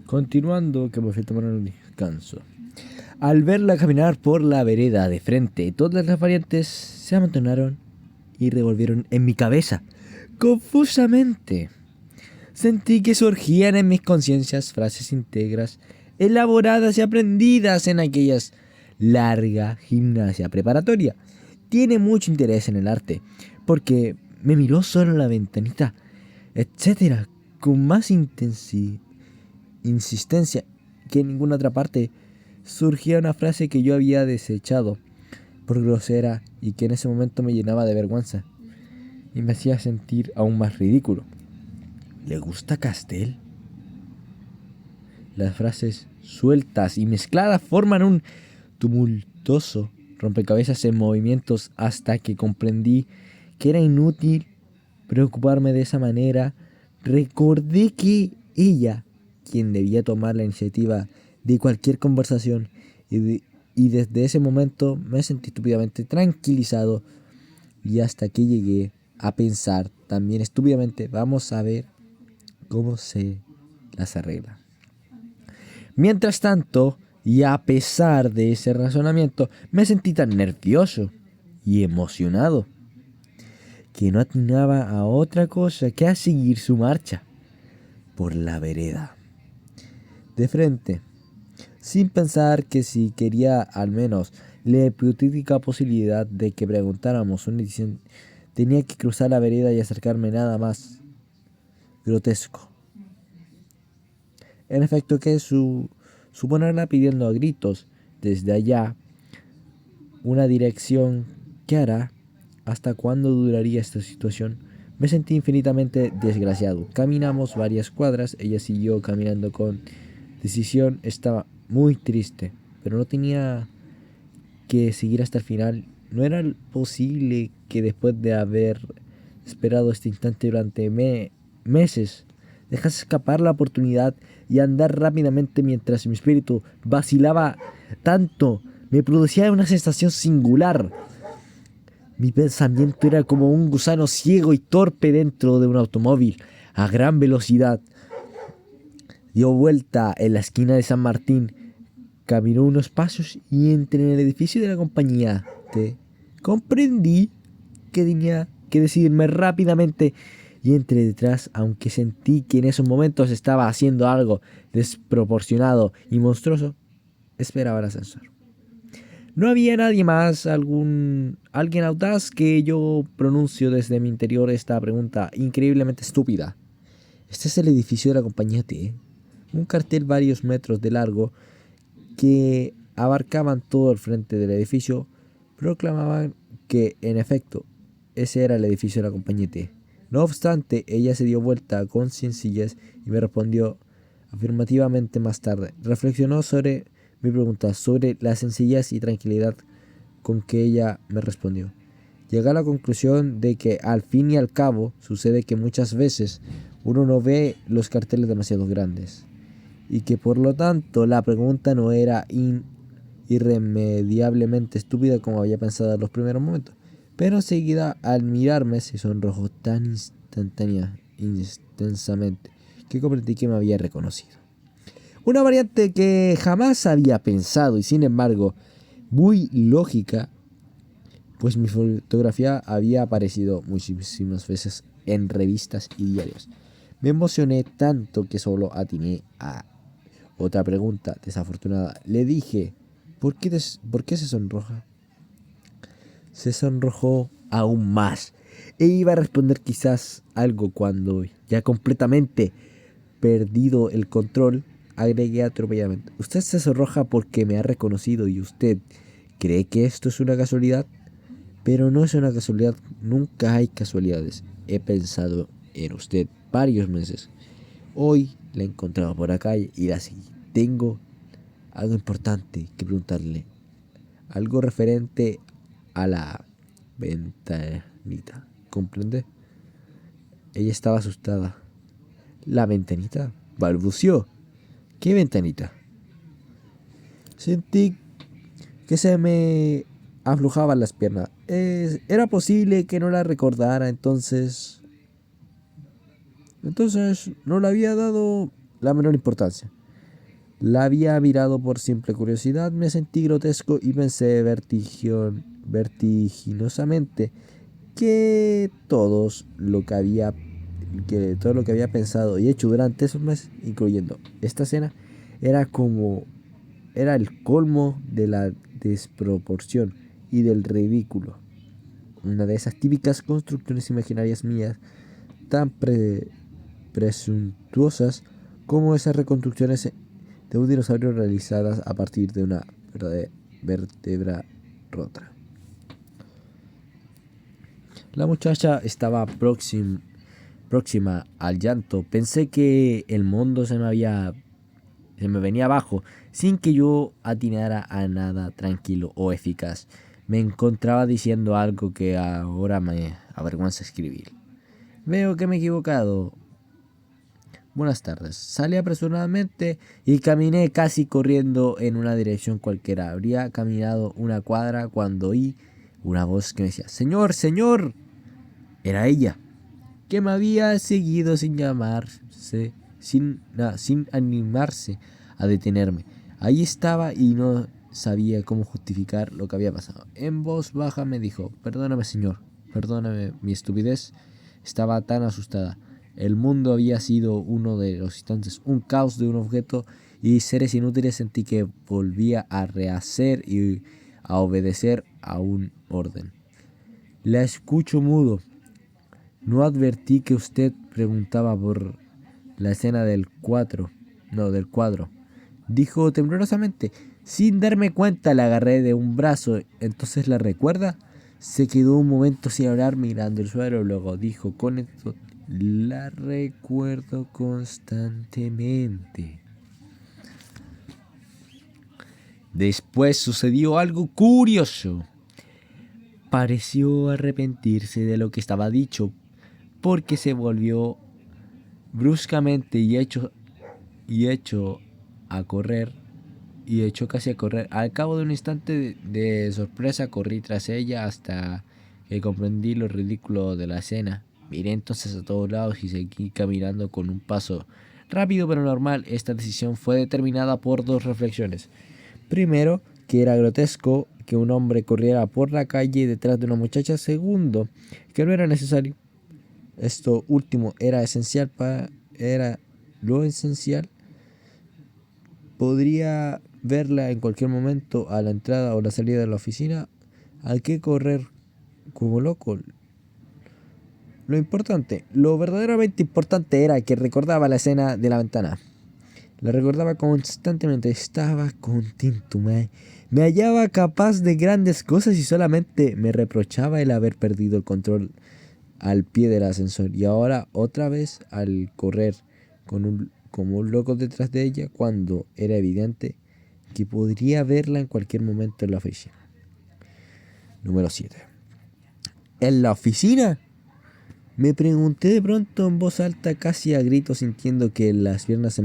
Continuando, que me fui a tomar un descanso. Al verla caminar por la vereda de frente, todas las variantes se amontonaron y revolvieron en mi cabeza, confusamente. Sentí que surgían en mis conciencias frases íntegras, elaboradas y aprendidas en aquellas larga gimnasia preparatoria. Tiene mucho interés en el arte, porque me miró solo en la ventanita, etcétera, con más insistencia que en ninguna otra parte. Surgía una frase que yo había desechado por grosera y que en ese momento me llenaba de vergüenza y me hacía sentir aún más ridículo. ¿Le gusta Castel? Las frases sueltas y mezcladas forman un tumultuoso rompecabezas en movimientos hasta que comprendí que era inútil preocuparme de esa manera. Recordé que ella, quien debía tomar la iniciativa de cualquier conversación, y desde ese momento me sentí estúpidamente tranquilizado y hasta que llegué a pensar también estúpidamente, vamos a ver cómo se las arregla. Mientras tanto, y a pesar de ese razonamiento, me sentí tan nervioso y emocionado que no atinaba a otra cosa que a seguir su marcha por la vereda de frente, sin pensar que si quería al menos la hipotética posibilidad de que preguntáramos una edición, tenía que cruzar la vereda y acercarme nada más grotesco. En efecto, que suponerla pidiendo a gritos desde allá una dirección. ¿Qué hará? ¿Hasta cuándo duraría esta situación? Me sentí infinitamente desgraciado. Caminamos varias cuadras, ella siguió caminando con decisión. Estaba muy triste, pero no tenía que seguir hasta el final. No era posible que después de haber esperado este instante durante meses, dejase escapar la oportunidad y andar rápidamente mientras mi espíritu vacilaba tanto. Me producía una sensación singular. Mi pensamiento era como un gusano ciego y torpe dentro de un automóvil a gran velocidad. Dio vuelta en la esquina de San Martín, caminó unos pasos y entré en el edificio de la compañía T. Comprendí que tenía que decidirme rápidamente y entré detrás, aunque sentí que en esos momentos estaba haciendo algo desproporcionado y monstruoso. Esperaba el ascensor. No había nadie más, alguien audaz, que yo pronuncio desde mi interior esta pregunta increíblemente estúpida. ¿Este es el edificio de la compañía T? Un cartel varios metros de largo que abarcaban todo el frente del edificio proclamaban que, en efecto, ese era el edificio de la compañía T. No obstante, ella se dio vuelta con sencillez y me respondió afirmativamente más tarde. Reflexionó sobre mi pregunta, sobre la sencillez y tranquilidad con que ella me respondió. Llegué a la conclusión de que al fin y al cabo sucede que muchas veces uno no ve los carteles demasiado grandes y que por lo tanto la pregunta no era irremediablemente estúpida como había pensado en los primeros momentos. Pero enseguida, al mirarme, se sonrojó tan intensamente, que comprendí que me había reconocido. Una variante que jamás había pensado y sin embargo muy lógica, pues mi fotografía había aparecido muchísimas veces en revistas y diarios. Me emocioné tanto que solo atiné a otra pregunta desafortunada. Le dije, ¿por qué se sonroja? Se sonrojó aún más e iba a responder quizás algo cuando, ya completamente perdido el control, agregué atropelladamente: usted se sonroja porque me ha reconocido y usted cree que esto es una casualidad, pero no es una casualidad, nunca hay casualidades. He pensado en usted varios meses. Hoy la he encontrado por acá y la seguí. Tengo algo importante que preguntarle, algo referente a la ventanita, ¿comprende? Ella estaba asustada. ¿La ventanita?, balbuceó. ¿Qué ventanita? Sentí que se me aflojaban las piernas. Era posible que no la recordara, entonces no le había dado la menor importancia. La había mirado por simple curiosidad, me sentí grotesco y pensé vertiginosamente que todo lo que había pensado y hecho durante esos meses, incluyendo esta escena, era como era el colmo de la desproporción y del ridículo. Una de esas típicas construcciones imaginarias mías, tan presuntuosas como esas reconstrucciones de un dinosaurio realizadas a partir de una vértebra rota. La muchacha estaba próxima al llanto. Pensé que el mundo se me venía abajo sin que yo atinara a nada tranquilo o eficaz. Me encontraba diciendo algo que ahora me avergüenza escribir. Veo que me he equivocado. Buenas tardes. Salí apresuradamente y caminé casi corriendo en una dirección cualquiera. Habría caminado una cuadra cuando oí una voz que me decía: ¡Señor, señor! Era ella, que me había seguido sin animarse a detenerme. Ahí estaba y no sabía cómo justificar lo que había pasado. En voz baja me dijo: perdóname, señor, perdóname mi estupidez. Estaba tan asustada. El mundo había sido uno de los instantes, un caos de un objeto y seres inútiles. Sentí que volvía a rehacer y a obedecer a un orden. La escucho mudo. No advertí que usted preguntaba por la escena del cuadro, dijo temblorosamente. Sin darme cuenta, la agarré de un brazo. ¿Entonces la recuerda? Se quedó un momento sin hablar, mirando el suelo. Luego dijo con esto: la recuerdo constantemente. Después sucedió algo curioso. Pareció arrepentirse de lo que estaba dicho, porque se volvió bruscamente y echó casi a correr. Al cabo de un instante de sorpresa, corrí tras ella hasta que comprendí lo ridículo de la escena. Miré entonces a todos lados y seguí caminando con un paso rápido pero normal. Esta decisión fue determinada por dos reflexiones. Primero, que era grotesco que un hombre corriera por la calle detrás de una muchacha. Segundo, que no era necesario. Esto último era lo esencial. Podría verla en cualquier momento a la entrada o la salida de la oficina. ¿A qué correr como loco? Lo verdaderamente importante era que recordaba la escena de la ventana. La recordaba constantemente. Estaba contento, me hallaba capaz de grandes cosas y solamente me reprochaba el haber perdido el control al pie del ascensor. Y ahora otra vez al correr como un loco detrás de ella, cuando era evidente que podría verla en cualquier momento en la oficina. Número 7. ¿En la oficina? Me pregunté de pronto en voz alta, casi a gritos, sintiendo que las piernas se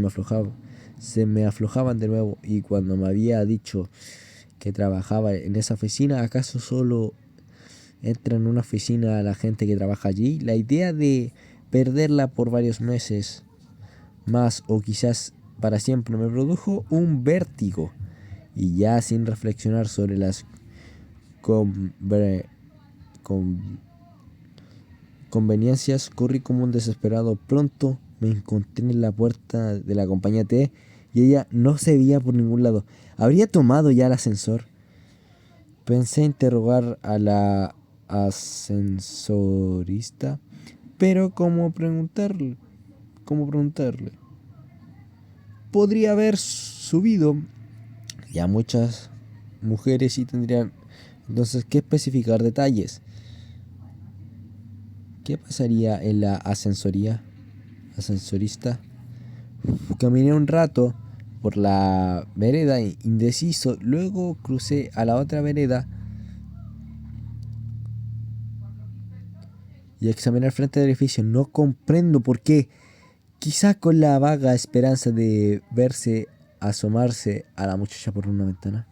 me aflojaban de nuevo. Y cuando me había dicho que trabajaba en esa oficina, ¿acaso solo entra en una oficina la gente que trabaja allí? La idea de perderla por varios meses más o quizás para siempre me produjo un vértigo. Y ya sin reflexionar sobre las conveniencias, corrí como un desesperado. Pronto me encontré en la puerta de la compañía T y ella no se veía por ningún lado. ¿Habría tomado ya el ascensor? Pensé interrogar a la ascensorista, pero ¿cómo preguntarle? Podría haber subido ya muchas mujeres y tendrían entonces que especificar detalles. ¿Qué pasaría en la ascensorista? Caminé un rato por la vereda indeciso, luego crucé a la otra vereda y examiné el frente del edificio. No comprendo por qué. Quizá con la vaga esperanza de asomarse a la muchacha por una ventana.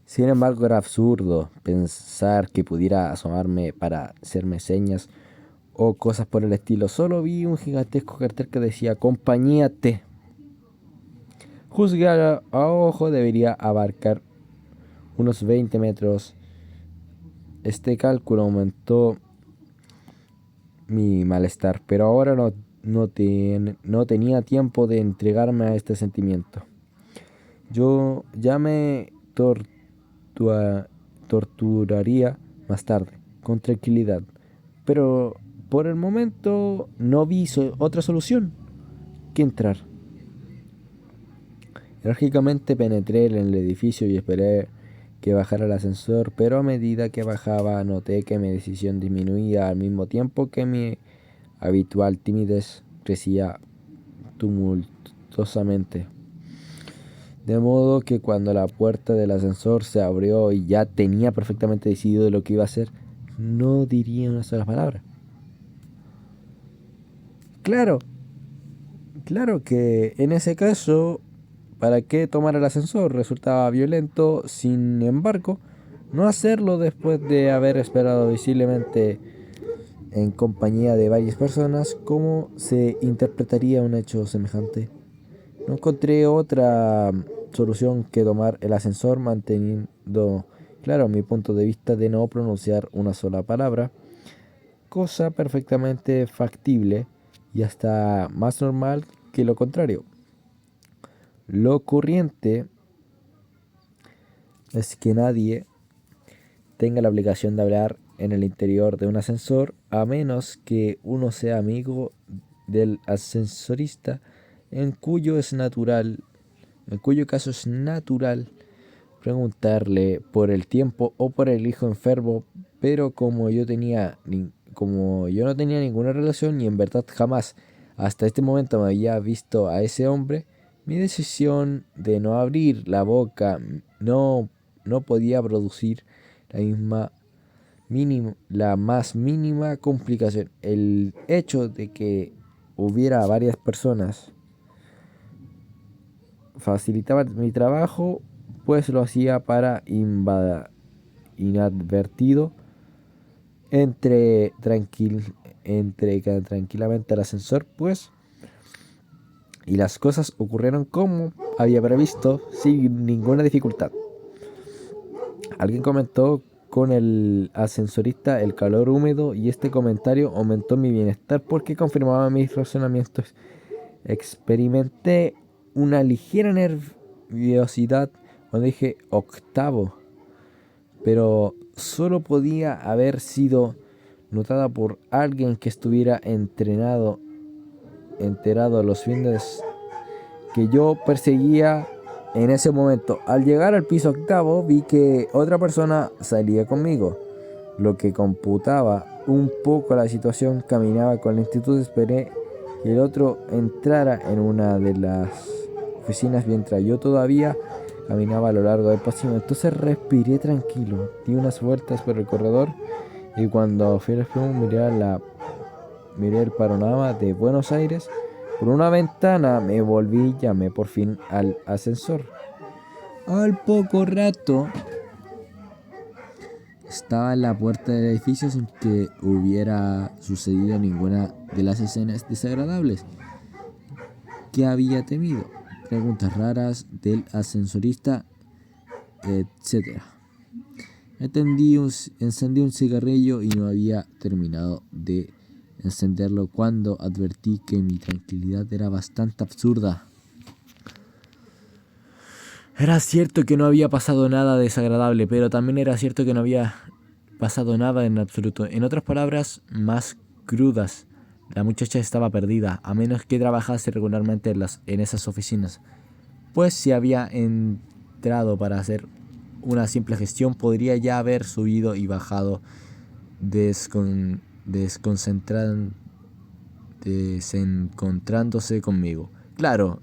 Sin embargo, era absurdo pensar que pudiera asomarme para hacerme señas o cosas por el estilo. Solo vi un gigantesco cartel que decía Compañía T. Juzgar a ojo debería abarcar unos 20 metros. Este cálculo aumentó mi malestar, pero ahora no tenía tiempo de entregarme a este sentimiento. Yo ya me torturaría más tarde, con tranquilidad, pero por el momento no vi otra solución que entrar. Enérgicamente penetré en el edificio y esperé que bajara el ascensor, pero a medida que bajaba noté que mi decisión disminuía al mismo tiempo que mi habitual timidez crecía tumultuosamente. De modo que cuando la puerta del ascensor se abrió y ya tenía perfectamente decidido lo que iba a hacer, no diría una sola palabra. Claro que en ese caso, ¿para qué tomar el ascensor? Resultaba violento. Sin embargo, no hacerlo después de haber esperado visiblemente en compañía de varias personas, ¿cómo se interpretaría un hecho semejante? No encontré otra solución que tomar el ascensor manteniendo claro mi punto de vista de no pronunciar una sola palabra, cosa perfectamente factible y hasta más normal que lo contrario. Lo corriente es que nadie tenga la obligación de hablar en el interior de un ascensor a menos que uno sea amigo del ascensorista, en cuyo caso es natural preguntarle por el tiempo o por el hijo enfermo, pero como yo no tenía ninguna relación y en verdad jamás hasta este momento me había visto a ese hombre, mi decisión de no abrir la boca no podía producir la más mínima complicación. El hecho de que hubiera varias personas facilitaba mi trabajo, pues lo hacía para inadvertido. Entré tranquilamente al ascensor, pues, y las cosas ocurrieron como había previsto, sin ninguna dificultad. Alguien comentó con el ascensorista el calor húmedo y este comentario aumentó mi bienestar porque confirmaba mis razonamientos. Experimenté una ligera nerviosidad cuando dije octavo, pero solo podía haber sido notada por alguien que estuviera enterado a los fines que yo perseguía en ese momento. Al llegar al piso octavo vi que otra persona salía conmigo, lo que computaba un poco la situación. Caminaba con lentitud, esperé que el otro entrara en una de las oficinas mientras yo todavía caminaba a lo largo del pasillo. Entonces respiré tranquilo, di unas vueltas por el corredor y cuando fui al espejo miré el panorama de Buenos Aires por una ventana. Me volví y llamé por fin al ascensor. Al poco rato estaba en la puerta del edificio sin que hubiera sucedido ninguna de las escenas desagradables que había temido. Preguntas raras del ascensorista, etc. Encendí un cigarrillo y no había terminado de encenderlo cuando advertí que mi tranquilidad era bastante absurda. Era cierto que no había pasado nada desagradable, pero también era cierto que no había pasado nada en absoluto. En otras palabras, más crudas, la muchacha estaba perdida, a menos que trabajase regularmente en esas oficinas. Pues si había entrado para hacer una simple gestión, podría ya haber subido y bajado desencontrándose conmigo. Claro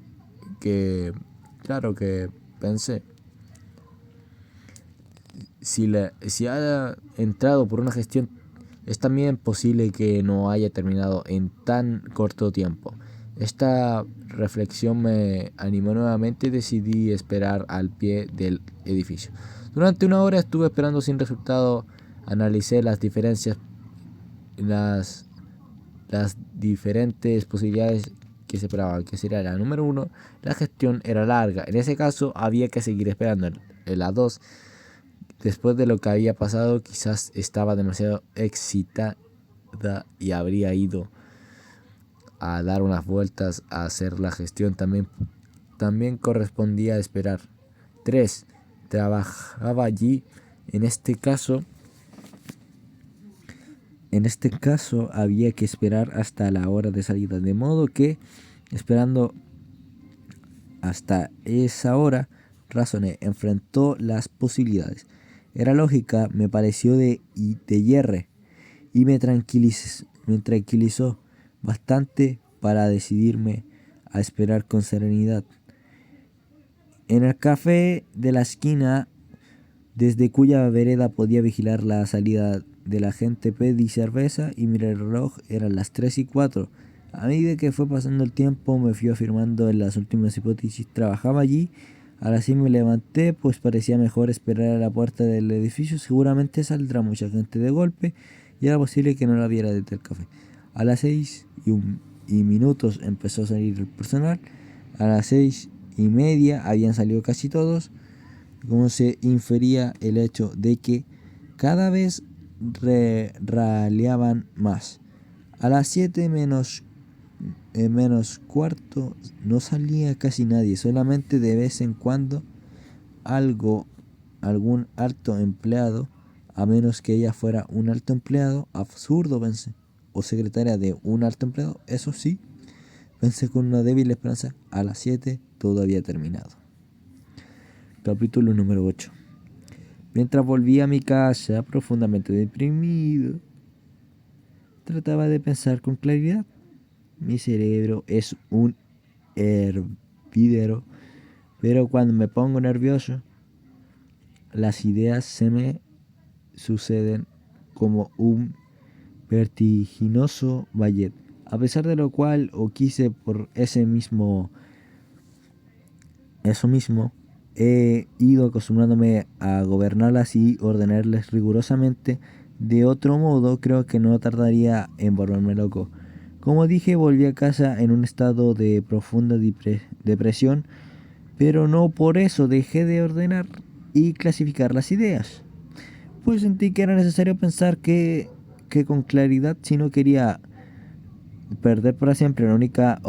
que pensé, si haya entrado por una gestión, es también posible que no haya terminado en tan corto tiempo. Esta reflexión me animó nuevamente y decidí esperar al pie del edificio. Durante una hora estuve esperando sin resultado. Analicé las las diferentes posibilidades que se esperaban, que sería la número 1, la gestión era larga. En ese caso había que seguir esperando. En la 2, después de lo que había pasado, quizás estaba demasiado excitada y habría ido a dar unas vueltas a hacer la gestión. También correspondía esperar. 3, trabajaba allí. En este caso había que esperar hasta la hora de salida, de modo que, esperando hasta esa hora, razoné, enfrentó las posibilidades. Era lógica, me pareció de hierre, y me tranquilizó bastante para decidirme a esperar con serenidad. En el café de la esquina, desde cuya vereda podía vigilar la salida de la gente, pedí cerveza y miré el reloj, eran las 3:04. A medida que fue pasando el tiempo me fui afirmando en las últimas hipótesis. Trabajaba allí. A las 6 me levanté, pues parecía mejor esperar a la puerta del edificio. Seguramente saldrá mucha gente de golpe y era posible que no la viera desde el café. A las 6:01 empezó a salir el personal. A las 6:30 habían salido casi todos, como se infería el hecho de que cada vez raleaban más. A las 7 menos cuarto no salía casi nadie, solamente de vez en cuando algún alto empleado, a menos que ella fuera un alto empleado, absurdo pensé, o secretaria de un alto empleado, eso sí, pensé con una débil esperanza. A las 7 todo había terminado. Capítulo número 8. Mientras volvía a mi casa, profundamente deprimido, trataba de pensar con claridad. Mi cerebro es un hervidero, pero cuando me pongo nervioso, las ideas se me suceden como un vertiginoso ballet. A pesar de lo cual, o quise por eso mismo, he ido acostumbrándome a gobernarlas y ordenarlas rigurosamente. De otro modo, creo que no tardaría en volverme loco. Como dije, volví a casa en un estado de profunda depresión, pero no por eso dejé de ordenar y clasificar las ideas. Pues sentí que era necesario pensar que con claridad, si no quería perder para siempre la única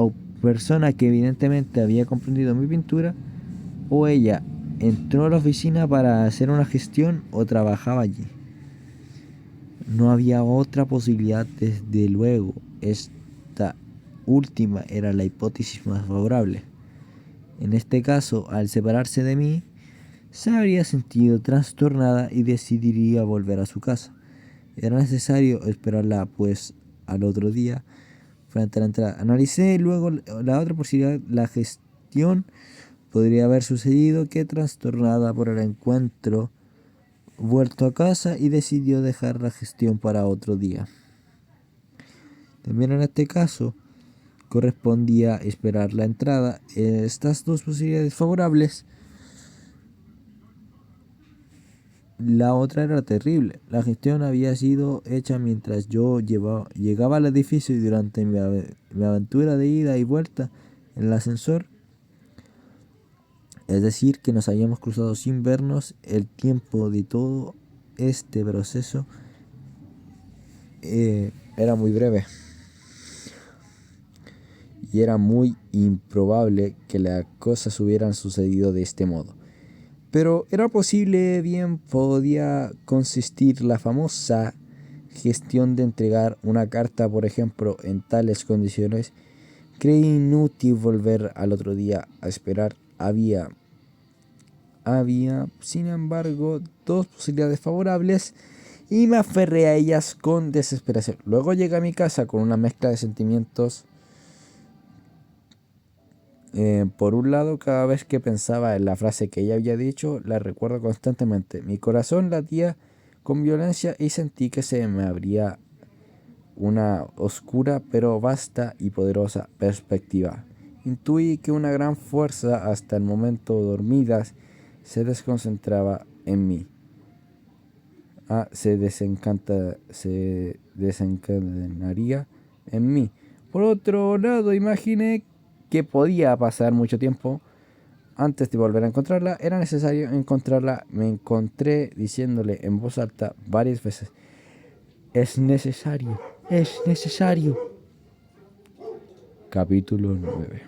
persona que evidentemente había comprendido mi pintura. O ella entró a la oficina para hacer una gestión o trabajaba allí. No había otra posibilidad, desde luego. Esta última era la hipótesis más favorable. En este caso, al separarse de mí, se habría sentido trastornada y decidiría volver a su casa. Era necesario esperarla, pues, al otro día, frente a la entrada. Analicé luego la otra posibilidad. La gestión podría haber sucedido que, trastornada por el encuentro, vuelto a casa y decidió dejar la gestión para otro día. También en este caso correspondía esperar la entrada. Estas dos posibilidades favorables. La otra era terrible. La gestión había sido hecha mientras yo llegaba al edificio, y durante mi aventura de ida y vuelta en el ascensor. Es decir, que nos habíamos cruzado sin vernos. El tiempo de todo este proceso era muy breve. Y era muy improbable que las cosas hubieran sucedido de este modo. Pero era posible, bien podía consistir la famosa gestión de entregar una carta, por ejemplo, en tales condiciones. Creí inútil volver al otro día a esperar. Había, sin embargo, dos posibilidades favorables y me aferré a ellas con desesperación. Luego llegué a mi casa con una mezcla de sentimientos. Por un lado, cada vez que pensaba en la frase que ella había dicho, la recuerdo constantemente. Mi corazón latía con violencia y sentí que se me abría una oscura pero vasta y poderosa perspectiva. Intuí que una gran fuerza, hasta el momento dormida, se desconcentraba en mí. Se desencadenaría en mí. Por otro lado, imaginé que podía pasar mucho tiempo antes de volver a encontrarla. Era necesario encontrarla. Me encontré diciéndole en voz alta varias veces: es necesario, es necesario. Capítulo 9.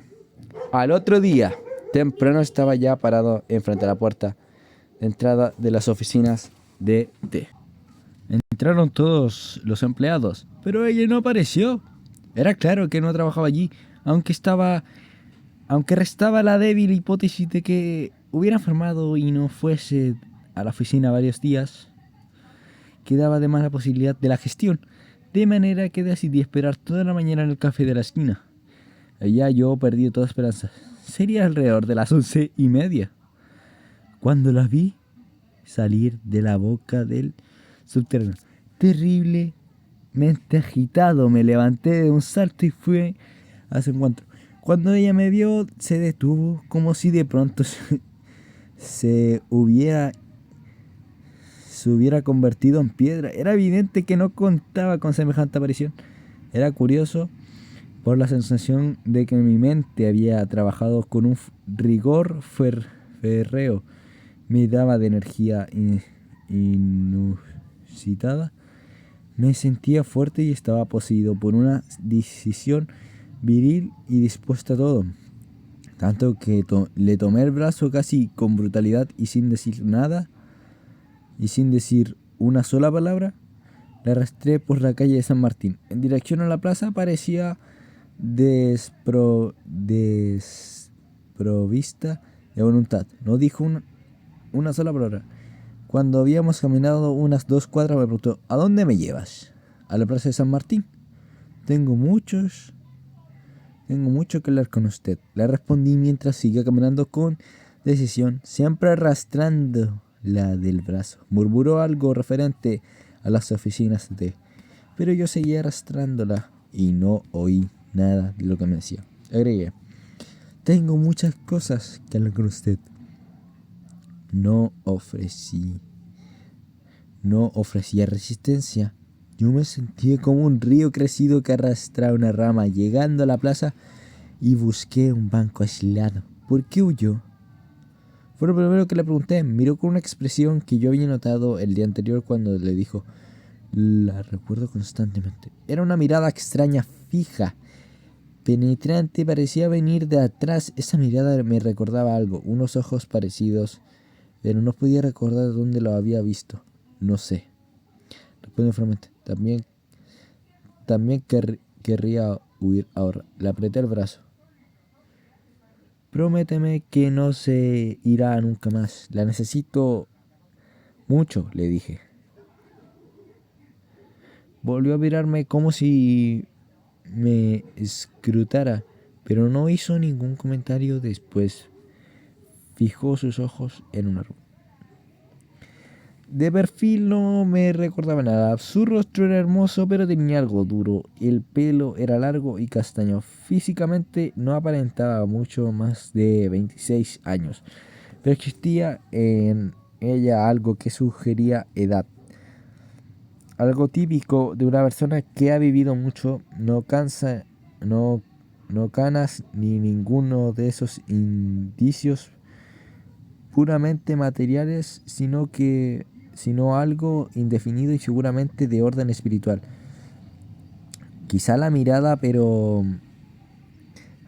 Al otro día, temprano, estaba ya parado enfrente de la puerta de entrada de las oficinas de T. Entraron todos los empleados, pero ella no apareció. Era claro que no trabajaba allí, aunque restaba la débil hipótesis de que hubiera enfermado y no fuese a la oficina varios días. Quedaba además la posibilidad de la gestión, de manera que decidí esperar toda la mañana en el café de la esquina. Allá yo perdí toda esperanza. Sería alrededor de las 11:30 cuando la vi salir de la boca del subterráneo. Terriblemente agitado, me levanté de un salto y fui a su encuentro. Cuando ella me vio, se detuvo, como si de pronto se hubiera convertido en piedra. Era evidente que no contaba con semejante aparición. Era curioso por la sensación de que mi mente había trabajado con un rigor férreo. Me daba de energía inusitada. Me sentía fuerte y estaba poseído por una decisión viril y dispuesta a todo. Tanto que le tomé el brazo casi con brutalidad y sin decir nada, y sin decir una sola palabra, la arrastré por la calle de San Martín. En dirección a la plaza. Parecía desprovista de voluntad. No dijo una sola palabra. Cuando habíamos caminado unas 2 cuadras, me preguntó: ¿a dónde me llevas? A la plaza de San Martín. Tengo mucho que hablar con usted, le respondí mientras seguía caminando con decisión, siempre arrastrándola del brazo. Murmuró algo referente a las oficinas pero yo seguía arrastrándola y no oí nada de lo que me decía. Agregué: tengo muchas cosas que hablar con usted. No ofrecía resistencia. Yo me sentía como un río crecido que arrastraba una rama. Llegando a la plaza y busqué un banco aislado. ¿Por qué huyó? Fue lo primero que le pregunté. Miró con una expresión que yo había notado el día anterior cuando le dijo: la recuerdo constantemente. Era una mirada extraña, fija, penetrante, parecía venir de atrás. Esa mirada me recordaba algo, unos ojos parecidos, pero no podía recordar dónde lo había visto. No sé. Respondió firmemente. También querría huir ahora. Le apreté el brazo. Prométeme que no se irá nunca más. La necesito mucho, le dije. Volvió a mirarme como si me escrutara, pero no hizo ningún comentario. Después fijó sus ojos en un árbol. De perfil no me recordaba nada. Su rostro era hermoso, pero tenía algo duro. El pelo era largo y castaño. Físicamente no aparentaba mucho más de 26 años, pero existía en ella algo que sugería edad. Algo típico de una persona que ha vivido mucho. No canas ni ninguno de esos indicios puramente materiales, sino algo indefinido y seguramente de orden espiritual. Quizá la mirada, pero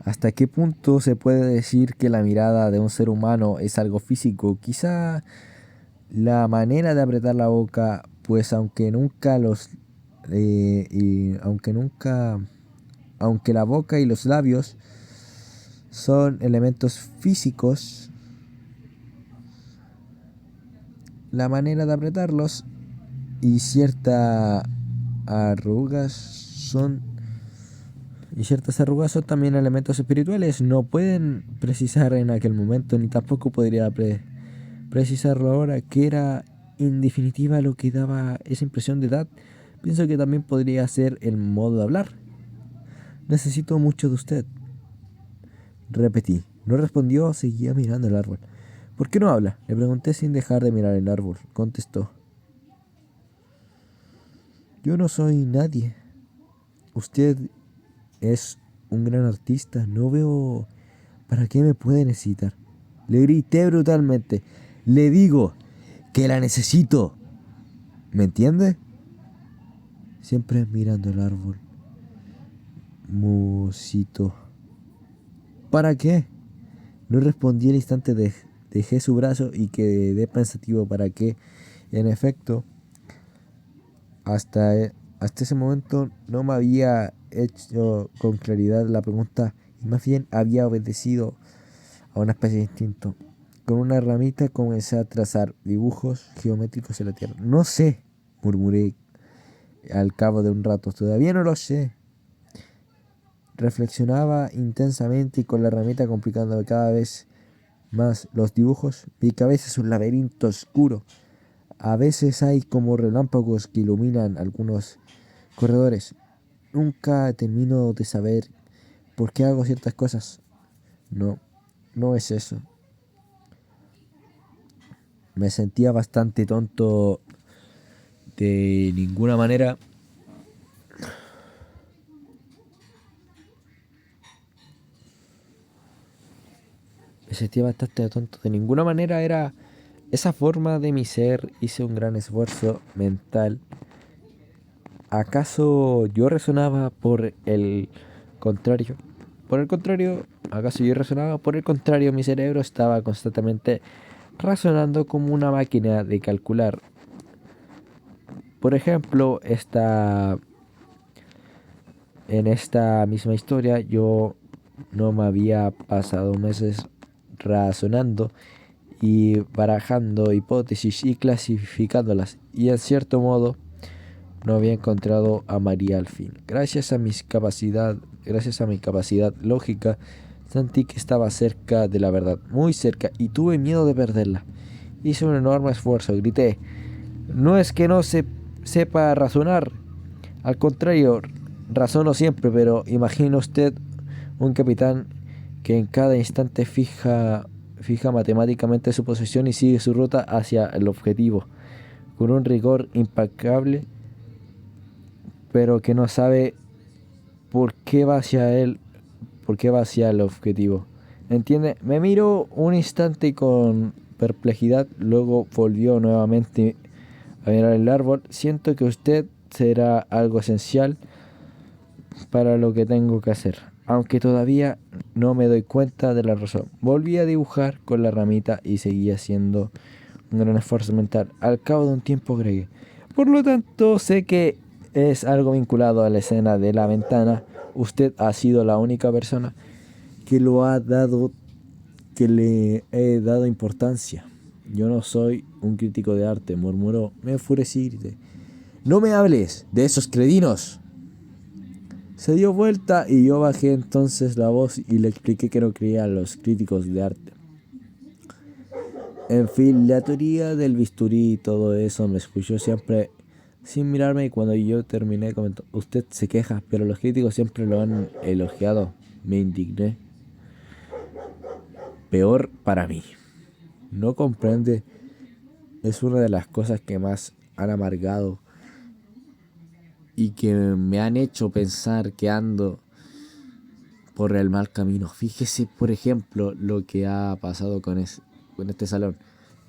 ¿hasta qué punto se puede decir que la mirada de un ser humano es algo físico? Quizá la manera de apretar la boca, pues aunque la boca y los labios son elementos físicos, la manera de apretarlos y ciertas arrugas son también elementos espirituales. No pueden precisar en aquel momento, ni tampoco podría precisarlo ahora, que era en definitiva lo que daba esa impresión de edad. Pienso que también podría ser el modo de hablar. Necesito mucho de usted, repetí. No respondió, seguía mirando el árbol. ¿Por qué no habla?, le pregunté sin dejar de mirar el árbol. Contestó: yo no soy nadie. Usted es un gran artista. No veo para qué me puede necesitar. Le grité brutalmente. Le digo que la necesito. ¿Me entiende? Siempre mirando el árbol. Musito. ¿Para qué? No respondí al instante. Dejé su brazo y quedé pensativo. ¿Para qué? En efecto, hasta ese momento no me había hecho con claridad la pregunta y más bien había obedecido a una especie de instinto. Con una ramita comencé a trazar dibujos geométricos en la tierra. No sé, murmuré al cabo de un rato. Todavía no lo sé. Reflexionaba intensamente y con la ramita complicando cada vez más los dibujos. Mi cabeza es un laberinto oscuro. A veces hay como relámpagos que iluminan algunos corredores. Nunca termino de saber por qué hago ciertas cosas. No, no es eso. Me sentía bastante tonto de ninguna manera. Me sentía bastante tonto. De ninguna manera era esa forma de mi ser. Hice un gran esfuerzo mental. ¿Acaso yo resonaba por el contrario? Por el contrario, ¿acaso yo resonaba? Por el contrario, mi cerebro estaba constantemente razonando como una máquina de calcular. Por ejemplo, en esta misma historia yo no me había pasado meses razonando y barajando hipótesis y clasificándolas, y en cierto modo no había encontrado a María al fin. Gracias a mi capacidad lógica, sentí que estaba cerca de la verdad, muy cerca, y tuve miedo de perderla. Hice un enorme esfuerzo, grité. No es que no sepa razonar, al contrario, razono siempre, pero imagine usted un capitán que en cada instante fija matemáticamente su posición y sigue su ruta hacia el objetivo, con un rigor impecable, pero que no sabe por qué va hacia él, por qué va hacia el objetivo. ¿Entiende? Me miró un instante con perplejidad, luego volvió nuevamente a mirar el árbol. Siento que usted será algo esencial para lo que tengo que hacer, aunque todavía no me doy cuenta de la razón. Volví a dibujar con la ramita y seguí haciendo un gran esfuerzo mental. Al cabo de un tiempo agregué. Por lo tanto, sé que es algo vinculado a la escena de la ventana. Usted ha sido la única persona que que le he dado importancia. Yo no soy un crítico de arte, murmuró. Me enfurecí y grité. No me hables de esos credinos. Se dio vuelta y yo bajé entonces la voz y le expliqué que no creía en los críticos de arte. En fin, la teoría del bisturí y todo eso me escuchó siempre sin mirarme, y cuando yo terminé comentó: usted se queja, pero los críticos siempre lo han elogiado. Me indigné. Peor para mí. No comprende. Es una de las cosas que más han amargado y que me han hecho pensar que ando por el mal camino. Fíjese, por ejemplo, lo que ha pasado con este salón.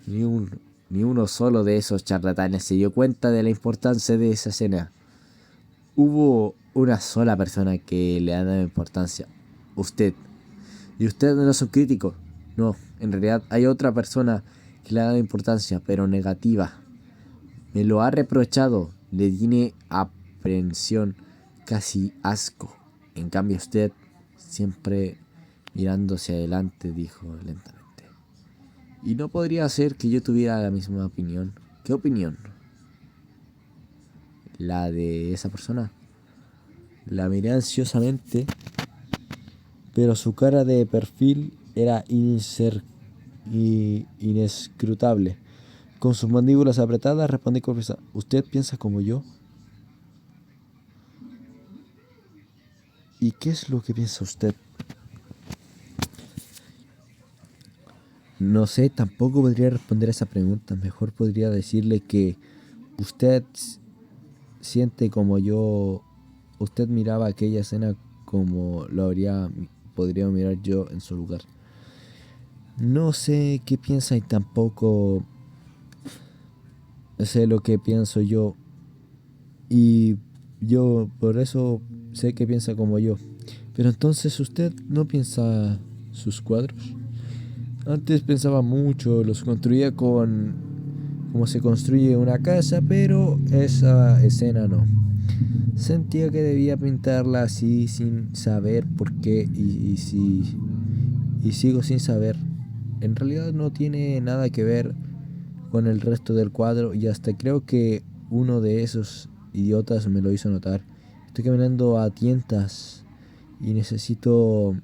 Ni uno solo de esos charlatanes se dio cuenta de la importancia de esa escena. Hubo una sola persona que le ha dado importancia. Usted. Y usted no es un crítico. No, en realidad hay otra persona que le ha dado importancia, pero negativa. Me lo ha reprochado. Le tiene aprensión, casi asco. En cambio usted, siempre mirando hacia adelante, dijo lentamente. Y no podría ser que yo tuviera la misma opinión. ¿Qué opinión? ¿La de esa persona? La miré ansiosamente, pero su cara de perfil era inescrutable. Con sus mandíbulas apretadas respondí con firmeza: ¿usted piensa como yo? ¿Y qué es lo que piensa usted? No sé, tampoco podría responder a esa pregunta. Mejor podría decirle que usted siente como yo. Usted miraba aquella escena como podría mirar yo en su lugar. No sé qué piensa y tampoco sé lo que pienso yo. Y yo por eso sé que piensa como yo. Pero entonces usted no piensa sus cuadros. Antes pensaba mucho, los construía con cómo se construye una casa, pero esa escena no. Sentía que debía pintarla así sin saber por qué y sigo sin saber. En realidad no tiene nada que ver con el resto del cuadro y hasta creo que uno de esos idiotas me lo hizo notar. Estoy caminando a tientas y necesito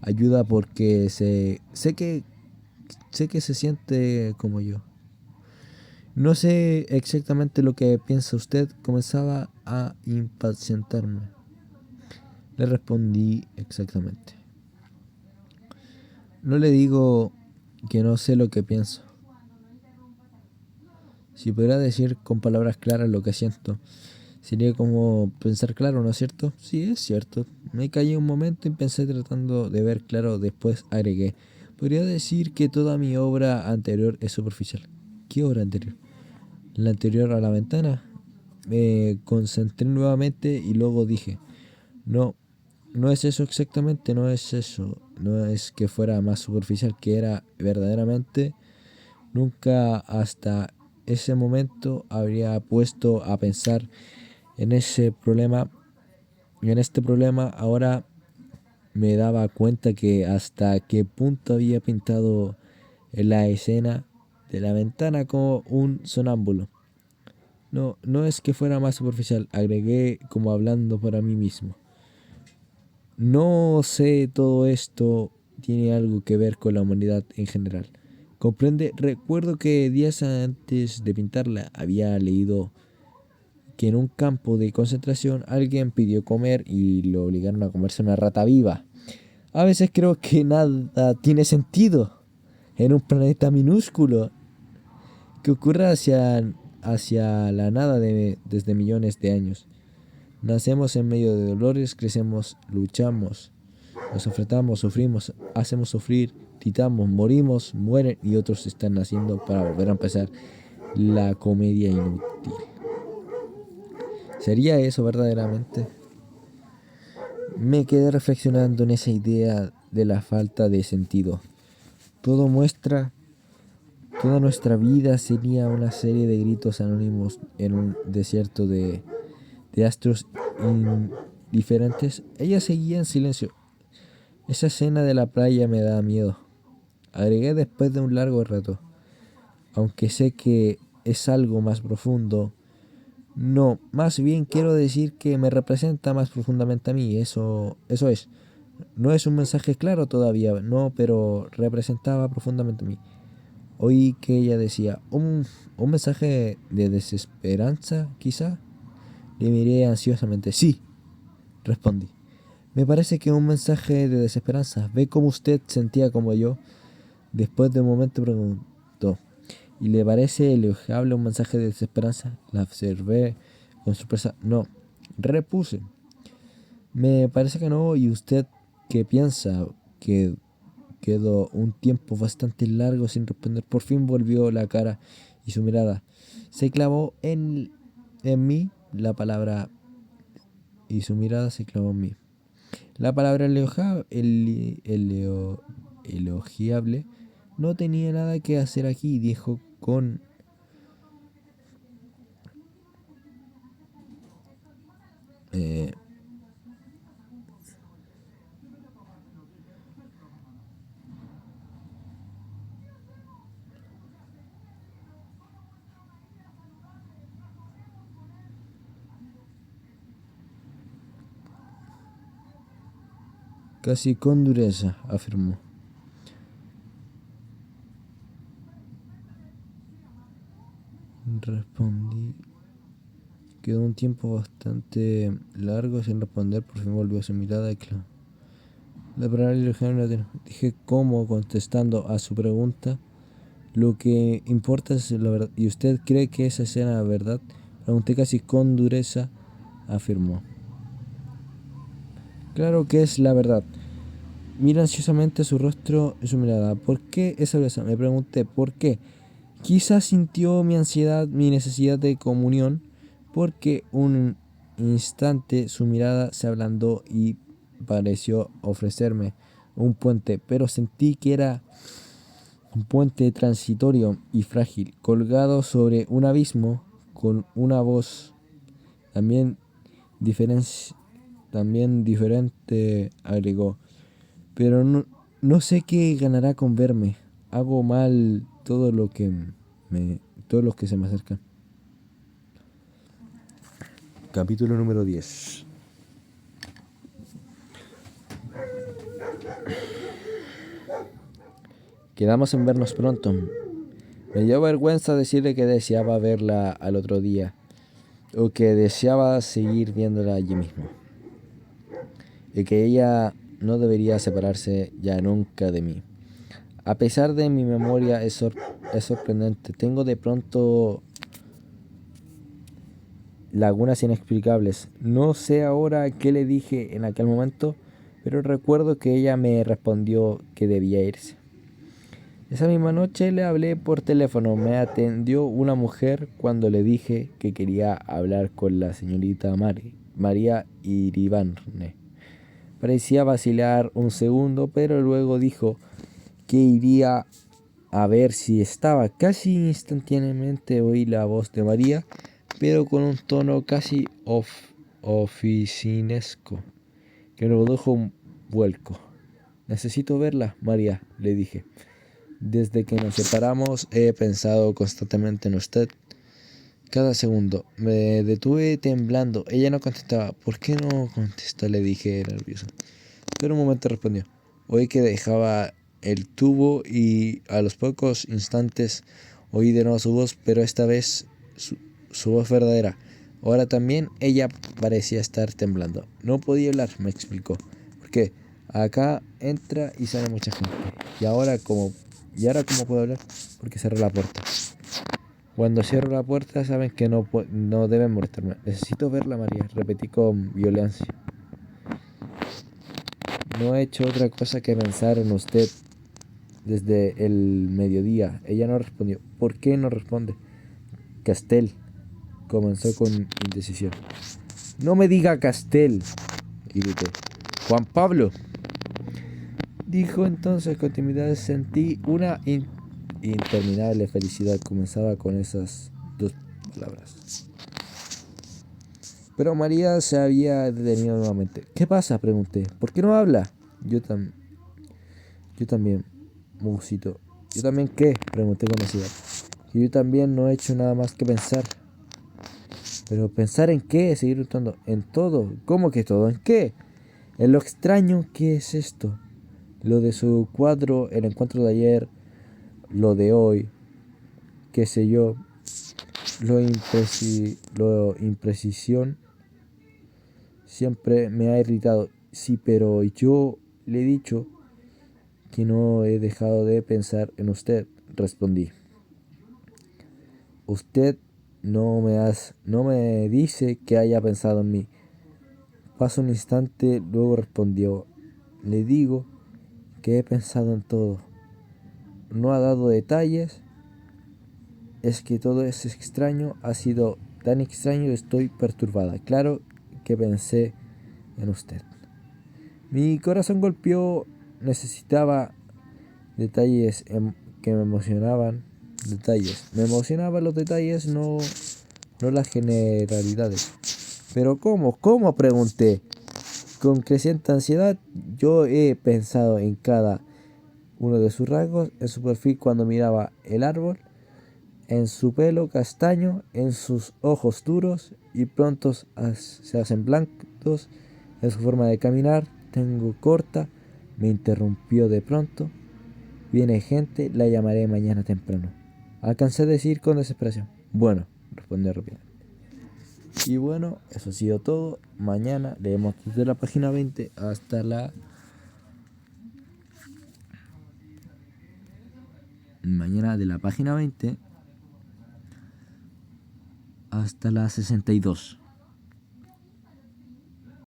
ayuda porque sé que se siente como yo. No sé exactamente lo que piensa usted. Comenzaba a impacientarme. Le respondí exactamente. No le digo que no sé lo que pienso. Si pudiera decir con palabras claras lo que siento, sería como pensar claro, ¿no es cierto? Sí, es cierto. Me callé un momento y pensé tratando de ver claro. Después agregué. Podría decir que toda mi obra anterior es superficial. ¿Qué obra anterior? La anterior a la ventana. Me concentré nuevamente y luego dije, no, no es eso exactamente, no es eso. No es que fuera más superficial, que era verdaderamente. Nunca hasta ese momento habría puesto a pensar en ese problema. Y en este problema ahora me daba cuenta que hasta qué punto había pintado en la escena de la ventana como un sonámbulo. No, no es que fuera más superficial, agregué como hablando para mí mismo. No sé, todo esto tiene algo que ver con la humanidad en general. Comprende, recuerdo que días antes de pintarla había leído que en un campo de concentración alguien pidió comer y lo obligaron a comerse una rata viva. A veces creo que nada tiene sentido en un planeta minúsculo que ocurra hacia la nada desde millones de años. Nacemos en medio de dolores, crecemos, luchamos, nos enfrentamos, sufrimos, hacemos sufrir, titamos, morimos, mueren y otros están naciendo para volver a empezar la comedia inútil. ¿Sería eso verdaderamente? Me quedé reflexionando en esa idea de la falta de sentido. Todo muestra, toda nuestra vida sería una serie de gritos anónimos en un desierto de astros indiferentes. Ella seguía en silencio. Esa escena de la playa me da miedo. Agregué después de un largo rato. Aunque sé que es algo más profundo. No, más bien quiero decir que me representa más profundamente a mí. Eso es. No es un mensaje claro todavía, no, pero representaba profundamente a mí. Oí que ella decía, un mensaje de desesperanza, quizá. Le miré ansiosamente. Sí, respondí. Me parece que un mensaje de desesperanza. ¿Ve cómo usted sentía como yo? Después de un momento preguntó. ¿Y le parece elogiable un mensaje de desesperanza? La observé con sorpresa. No, repuse. Me parece que no. ¿Y usted qué piensa? Que quedó un tiempo bastante largo sin responder. Por fin volvió la cara y su mirada se clavó en mí. La palabra y su mirada se clavó en mí. La palabra elogiable no tenía nada que hacer aquí, dijo con eh, casi con dureza, afirmó. Respondí. Quedó un tiempo bastante largo sin responder, por fin volvió su mirada y claro. La palabra elogiable dije como contestando a su pregunta. Lo que importa es la verdad. ¿Y usted cree que esa escena es verdad? Pregunté casi con dureza, afirmó. Claro que es la verdad. Mira ansiosamente su rostro y su mirada. ¿Por qué esa belleza? Me pregunté, ¿por qué? Quizás sintió mi ansiedad, mi necesidad de comunión, porque un instante su mirada se ablandó y pareció ofrecerme un puente, pero sentí que era un puente transitorio y frágil, colgado sobre un abismo, con una voz también, también diferente, agregó. Pero no sé qué ganará con verme. Hago mal todos los que se me acercan. Capítulo número 10. Quedamos en vernos pronto. Me dio vergüenza decirle que deseaba verla al otro día, o que deseaba seguir viéndola allí mismo, y que ella no debería separarse ya nunca de mí. A pesar de mi memoria es sorprendente. Tengo de pronto lagunas inexplicables. No sé ahora qué le dije en aquel momento, pero recuerdo que ella me respondió que debía irse. Esa misma noche le hablé por teléfono. Me atendió una mujer cuando le dije que quería hablar con la señorita María Iribarne. Parecía vacilar un segundo, pero luego dijo que iría a ver si estaba. Casi instantáneamente oí la voz de María, pero con un tono casi oficinesco, que me produjo un vuelco. Necesito verla, María, le dije. Desde que nos separamos he pensado constantemente en usted. Cada segundo. Me detuve temblando. Ella no contestaba. ¿Por qué no contesta?, le dije nervioso. Pero un momento respondió. Oí que dejaba el tubo y a los pocos instantes oí de nuevo su voz, pero esta vez su voz verdadera. Ahora también ella parecía estar temblando. No podía hablar, me explicó. ¿Por qué? Acá entra y sale mucha gente. ¿Y ahora cómo puedo hablar? Porque cerré la puerta. Cuando cierro la puerta saben que no deben molestarme. Necesito verla, María, repetí con violencia. No he hecho otra cosa que pensar en usted desde el mediodía. Ella no respondió. ¿Por qué no responde? Castel, comenzó con indecisión. No me diga Castel, grité. Juan Pablo, dijo entonces con timidez. Sentí una interminable felicidad. Comenzaba con esas dos palabras. Pero María se había detenido nuevamente. ¿Qué pasa?, pregunté. ¿Por qué no habla? Yo también, musito. ¿Yo también qué?, pregunté con ansiedad. Yo también no he hecho nada más que pensar. ¿Pero pensar en qué? Seguir luchando. En todo. ¿Cómo que todo? ¿En qué? En lo extraño que es esto. Lo de su cuadro, el encuentro de ayer, lo de hoy, qué sé yo, lo imprecisión siempre me ha irritado. Sí, pero yo le he dicho que no he dejado de pensar en usted, respondí. Usted no me dice que haya pensado en mí. Pasó un instante, luego respondió. Le digo que he pensado en todo. No ha dado detalles. Es que todo es extraño, ha sido tan extraño que estoy perturbada. Claro que pensé en usted. Mi corazón golpeó, necesitaba detalles que me emocionaban. Detalles. Me emocionaban los detalles, no las generalidades. ¿Pero cómo? ¿Cómo?, pregunté. Con creciente ansiedad, yo he pensado en cada uno de sus rasgos, en su perfil cuando miraba el árbol, en su pelo castaño, en sus ojos duros y prontos se hacen blancos, en su forma de caminar. Tengo corta, me interrumpió de pronto. Viene gente, la llamaré mañana temprano. Alcancé a decir con desesperación. Bueno, respondió rápidamente. Y bueno, eso ha sido todo. Mañana leemos desde la página 20 hasta la... Mañana de la página 20 hasta la 62.